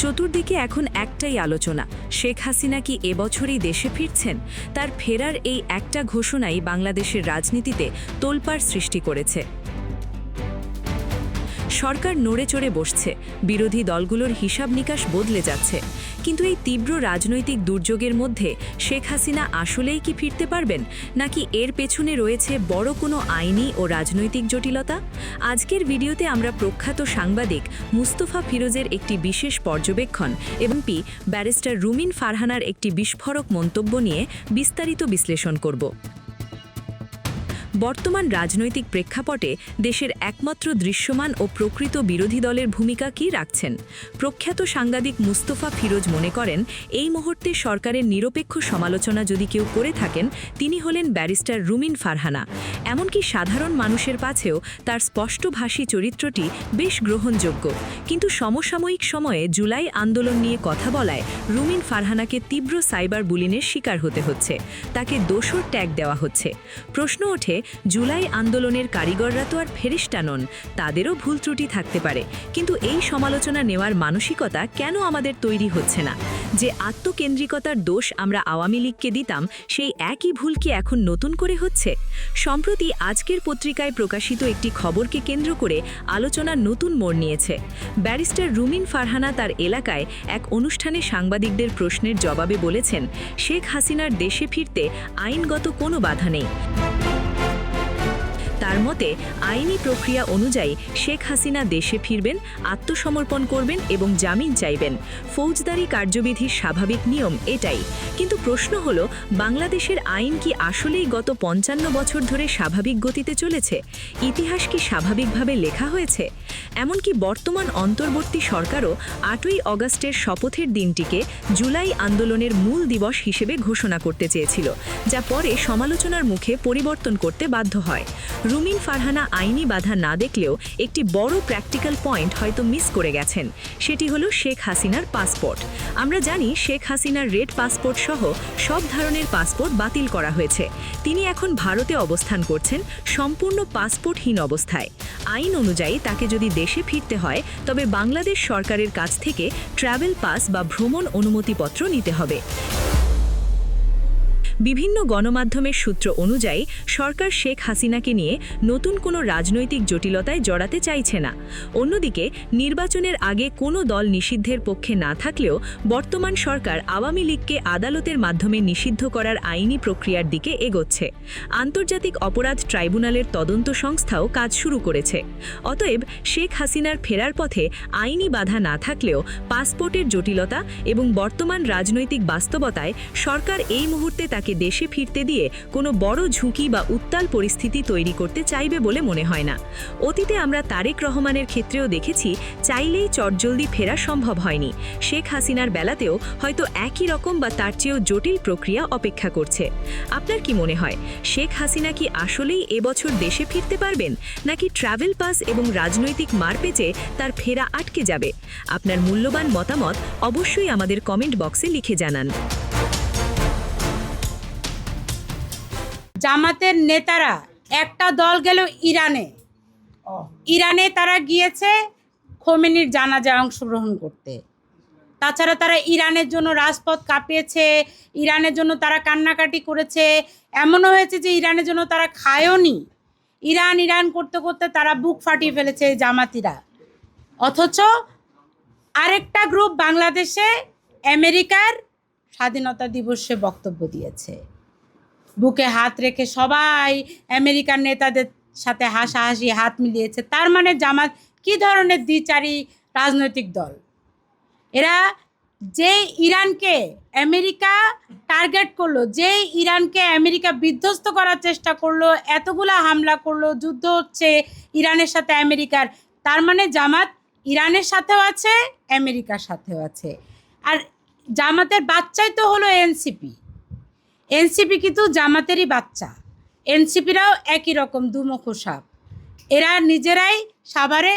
চতুর্দিকে এখন একটাই আলোচনা, শেখ হাসিনা কি এবছরই দেশে ফিরছেন? তার ফেরার এই একটা ঘোষণাই বাংলাদেশের রাজনীতিতে তোলপাড় সৃষ্টি করেছে। সরকার নড়ে চড়ে বসছে, বিরোধী দলগুলোর হিসাব নিকাশ বদলে যাচ্ছে। কিন্তু এই তীব্র রাজনৈতিক দুর্যোগের মধ্যে শেখ হাসিনা আসলেই কি ফিরতে পারবেন, নাকি এর পেছনে রয়েছে বড় কোনো আইনি ও রাজনৈতিক জটিলতা? আজকের ভিডিওতে আমরা প্রখ্যাত সাংবাদিক মুস্তফা ফিরোজের একটি বিশেষ পর্যবেক্ষণ এবং ব্যারিস্টার রুমিন ফারহানার একটি বিস্ফোরক মন্তব্য নিয়ে বিস্তারিত বিশ্লেষণ করব। বর্তমান রাজনৈতিক প্রেক্ষাপটে দেশের একমাত্র দৃশ্যমান ও প্রকৃত বিরোধী দলের ভূমিকা কী রাখছেন? প্রখ্যাত সাংবাদিক মুস্তফা ফিরোজ মনে করেন, এই মুহূর্তে সরকারের নিরপেক্ষ সমালোচনা যদি কেউ করে থাকেন, তিনি হলেন ব্যারিস্টার রুমিন ফারহানা। এমনকি সাধারণ মানুষের কাছেও তার স্পষ্টভাষী চরিত্রটি বেশ গ্রহণযোগ্য। কিন্তু সমসাময়িক সময়ে জুলাই আন্দোলন নিয়ে কথা বলায় রুমিন ফারহানাকে তীব্র সাইবার বুলিংয়ের শিকার হতে হচ্ছে। তাকে দোষর ট্যাগ দেওয়া হচ্ছে। প্রশ্ন ওঠে, জুলাই আন্দোলনের কারিগররা তো আর ফেরেশতা নন, তাদেরও ভুল ত্রুটি থাকতে পারে। কিন্তু এই সমালোচনা নেওয়ার মানসিকতা কেন আমাদের তৈরি হচ্ছে না? যে আত্মকেন্দ্রিকতার দোষ আমরা আওয়ামী লীগকে দিতাম, সেই একই ভুল কি এখন নতুন করে হচ্ছে? সম্প্রতি আজকের পত্রিকায় প্রকাশিত একটি খবরকে কেন্দ্র করে আলোচনার নতুন মোড় নিয়েছে। ব্যারিস্টার রুমিন ফারহানা তার এলাকায় এক অনুষ্ঠানে সাংবাদিকদের প্রশ্নের জবাবে বলেছেন, শেখ হাসিনার দেশে ফিরতে আইনগত কোনো বাধা নেই। তার মতে, আইনি প্রক্রিয়া অনুযায়ী শেখ হাসিনা দেশে ফিরবেন, আত্মসমর্পণ করবেন এবং জামিন চাইবেন। ফৌজদারি কার্যবিধির স্বাভাবিক নিয়ম এটাই। কিন্তু প্রশ্ন হলো, বাংলাদেশের আইন কি আসলেই গত ৫৫ বছর ধরে স্বাভাবিক গতিতে চলেছে? ইতিহাস কি স্বাভাবিকভাবে লেখা হয়েছে? এমনকি বর্তমান অন্তর্বর্তী সরকারও ৮ই অগাস্টের শপথের দিনটিকে জুলাই আন্দোলনের মূল দিবস হিসেবে ঘোষণা করতে চেয়েছিল, যা পরে সমালোচনার মুখে পরিবর্তন করতে বাধ্য হয়। রুমিন ফারহানা আইনি বাধা না দেখলেও একটি বড় প্র্যাকটিক্যাল পয়েন্ট হয়তো মিস করে গেছেন। সেটি হলো শেখ হাসিনার পাসপোর্ট। আমরা জানি শেখ হাসিনার রেড পাসপোর্ট সহ সব ধরনের পাসপোর্ট বাতিল করা হয়েছে। তিনি এখন ভারতে অবস্থান করছেন সম্পূর্ণ পাসপোর্টহীন অবস্থায়। আইন অনুযায়ী তাকে যদি দেশে ফিরতে হয়, তবে বাংলাদেশ সরকারের কাছ থেকে ট্রাভেল পাস বা ভ্রমণ অনুমতিপত্র নিতে হবে। বিভিন্ন গণমাধ্যমের সূত্র অনুযায়ী সরকার শেখ হাসিনাকে নিয়ে নতুন কোনো রাজনৈতিক জটিলতায় জড়াতে চাইছে না। অন্যদিকে নির্বাচনের আগে কোনো দল নিষিদ্ধের পক্ষে না থাকলেও বর্তমান সরকার আওয়ামী লীগকে আদালতের মাধ্যমে নিষিদ্ধ করার আইনি প্রক্রিয়ার দিকে এগোচ্ছে। আন্তর্জাতিক অপরাধ ট্রাইব্যুনালের তদন্ত সংস্থাও কাজ শুরু করেছে। অতএব শেখ হাসিনার ফেরার পথে আইনি বাধা না থাকলেও পাসপোর্টের জটিলতা এবং বর্তমান রাজনৈতিক বাস্তবতায় সরকার এই মুহূর্তে তাকে দেশে ফিরতে দিয়ে কোনো বড় ঝুঁকি বা উত্তাল পরিস্থিতি তৈরি করতে চাইবে বলে মনে হয় না। অতীতে আমরা তারেক রহমানের ক্ষেত্রেও দেখেছি, চাইলেই চটজলদি ফেরা সম্ভব হয়নি। শেখ হাসিনার বেলাতেও হয়তো একই রকম বা তার চেয়েও জটিল প্রক্রিয়া অপেক্ষা করছে। আপনার কি মনে হয়, শেখ হাসিনা কি আসলেই এবছর দেশে ফিরতে পারবেন, নাকি ট্রাভেল পাস এবং রাজনৈতিক মারপেচে তার ফেরা আটকে যাবে? আপনার মূল্যবান মতামত অবশ্যই আমাদের কমেন্ট বক্সে লিখে জানান। জামাতের নেতারা একটা দল গেল ইরানে তারা গিয়েছে খোমেনির জানাজায় অংশগ্রহণ করতে। তাছাড়া তারা ইরানের জন্য রাজপথ কাঁপিয়েছে, ইরানের জন্য তারা কান্নাকাটি করেছে। এমনও হয়েছে যে ইরানের জন্য তারা খায়ওনি। ইরান করতে করতে তারা বুক ফাটিয়ে ফেলেছে জামাতিরা। অথচ আরেকটা গ্রুপ বাংলাদেশে আমেরিকার স্বাধীনতা দিবসে বক্তব্য দিয়েছে। বুকে হাত রেখে সবাই আমেরিকান নেতাদের সাথে হাসাহাসি হাত মিলিয়েছে। তার মানে জামাত কী ধরনের দ্বিচারী রাজনৈতিক দল? এরা যে ইরানকে আমেরিকা টার্গেট করলো, যে ইরানকে আমেরিকা বিধ্বস্ত করার চেষ্টা করলো, এতগুলা হামলা করলো, যুদ্ধ হচ্ছে ইরানের সাথে আমেরিকার, তার মানে জামাত ইরানের সাথেও আছে, আমেরিকার সাথেও আছে। আর জামাতের বাচ্চাই তো হলো এনসিপি কিন্তু জামাতেরই বাচ্চা। এনসিপিরাও একই রকম দুমুখো সাপ। এরা নিজেরাই সাভারে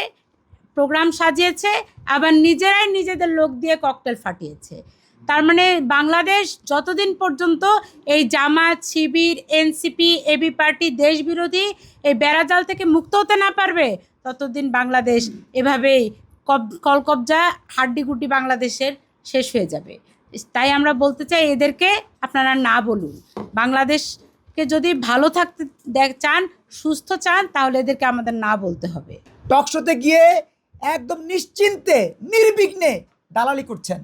প্রোগ্রাম সাজিয়েছে, আবার নিজেরাই নিজেদের লোক দিয়ে ককটেল ফাটিয়েছে। তার মানে বাংলাদেশ যতদিন পর্যন্ত এই জামাত, শিবির, এনসিপি, এবি পার্টি দেশবিরোধী এই বেড়াজাল থেকে মুক্ত হতে না পারবে, ততদিন বাংলাদেশ এভাবেই কলকবজা হাড্ডিগুড্ডি বাংলাদেশের শেষ হয়ে যাবে। তাই আমরা বলতে চাই এদেরকে আপনারা না বলুন। বাংলাদেশকে যদি ভালো থাকতে চান, সুস্থ চান, তাহলে এদেরকে আমাদের না বলতে হবে। টকশোতে গিয়ে একদম নিশ্চিন্তে নির্বিঘ্নে দালালি করছেন।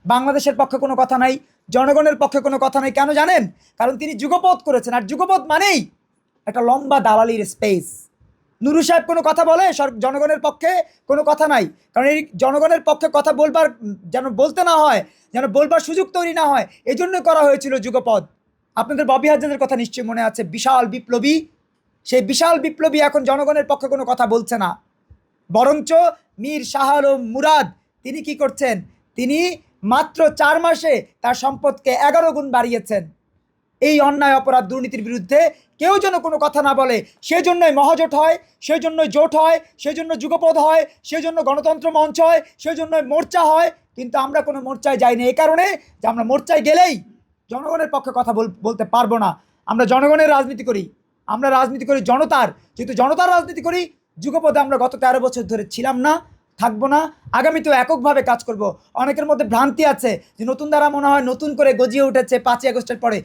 বাংলাদেশের পক্ষে কোনো কথা নাই, জনগণের পক্ষে কোনো কথা নাই। কেন জানেন? কারণ তিনি যুগপৎ করেছেন, আর যুগপৎ মানেই একটা লম্বা দালালির স্পেস। নুরু সাহেব কোনো কথা বলে জনগণের পক্ষে কোনো কথা নাই, কারণ এই জনগণের পক্ষে কথা বলবার যেন বলতে না হয়, যেন বলবার সুযোগ তৈরি না হয়, এই জন্য করা হয়েছিল যুগপৎ। আপনাদের ববি হাজারের কথা নিশ্চয়ই মনে আছে, বিশাল বিপ্লবী। সেই বিশাল বিপ্লবী এখন জনগণের পক্ষে কোনো কথা বলছে না, বরঞ্চ মীর শাহ আলম মুরাদ তিনি কি করছেন? তিনি মাত্র 4 মাসে তার সম্পদকে 11 গুণ বাড়িয়েছেন। এই অন্যায় অপরাধ দুর্নীতির বিরুদ্ধে কেউ যেন কোনো কথা না বলে, সেই জন্যই মহাজোট হয়, সেই জন্যই জোট হয়, সেই জন্য যুগপৎ হয়, সেই জন্য গণতন্ত্র মঞ্চ হয়, সেই জন্যই মোর্চা হয়। কিন্তু আমরা কোনো মোর্চায় যাই না, এই কারণে যে আমরা মোর্চায় গেলেই জনগণের পক্ষে কথা বলতে পারবো না। আমরা জনগণের রাজনীতি করি, আমরা রাজনীতি করি জনতার। যেহেতু জনতার রাজনীতি করি, যুগপথে আমরা গত 13 বছর ধরে ছিলাম না, থাকবো না, আগামীতেও এককভাবে কাজ করব। অনেকের মধ্যে ভ্রান্তি আছে যে নতুন দ্বারা মনে হয় নতুন করে গজিয়ে উঠেছে 5ই আগস্টের পরে।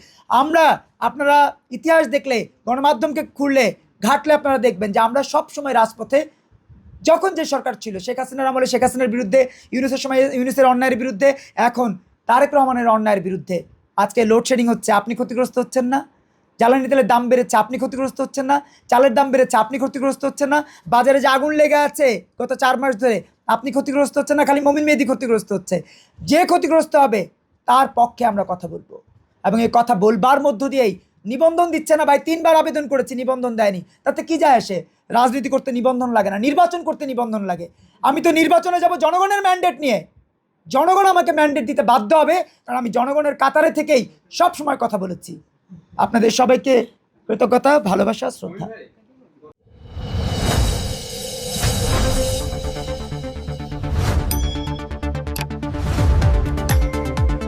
আপনারা ইতিহাস দেখলে, গণমাধ্যমকে খুললে ঘাটলে আপনারা দেখবেন যে আমরা সব সময় রাজপথে, যখন যে সরকার ছিল, শেখ হাসিনার আমলে শেখ হাসিনার বিরুদ্ধে, ইউনূসের সময় ইউনূসের অন্যায়ের বিরুদ্ধে, এখন তারেক রহমানের অন্যায়ের বিরুদ্ধে। আজকে লোডশেডিং হচ্ছে, আপনি ক্ষতিগ্রস্ত হচ্ছেন না? জ্বালানি তেলের দাম বেড়েছে, আপনি ক্ষতিগ্রস্ত হচ্ছেন না? চালের দাম বেড়েছে, আপনি ক্ষতিগ্রস্ত হচ্ছেন না? বাজারে যে আগুন লেগে আছে গত 4 মাস ধরে, আপনি ক্ষতিগ্রস্ত হচ্ছেন না? খালি মমিন মেহেদী ক্ষতিগ্রস্ত হচ্ছে। যে ক্ষতিগ্রস্ত হবে তার পক্ষে আমরা কথা বলবো, এবং এই কথা বলবার মধ্য দিয়েই নিবন্ধন দিচ্ছে না ভাই। 3 বার আবেদন করেছি, নিবন্ধন দেয়নি। তাতে কি যায় আসে? রাজনীতি করতে নিবন্ধন লাগে না, নির্বাচন করতে নিবন্ধন লাগে। আমি তো নির্বাচনে যাব জনগণের ম্যান্ডেট নিয়ে। জনগণ আমাকে ম্যান্ডেট দিতে বাধ্য হবে, কারণ আমি জনগণের কাতারে থেকেই সব সময় কথা বলেছি। আপনাদের সবাইকে কৃতজ্ঞতা, ভালোবাসা, শ্রদ্ধা।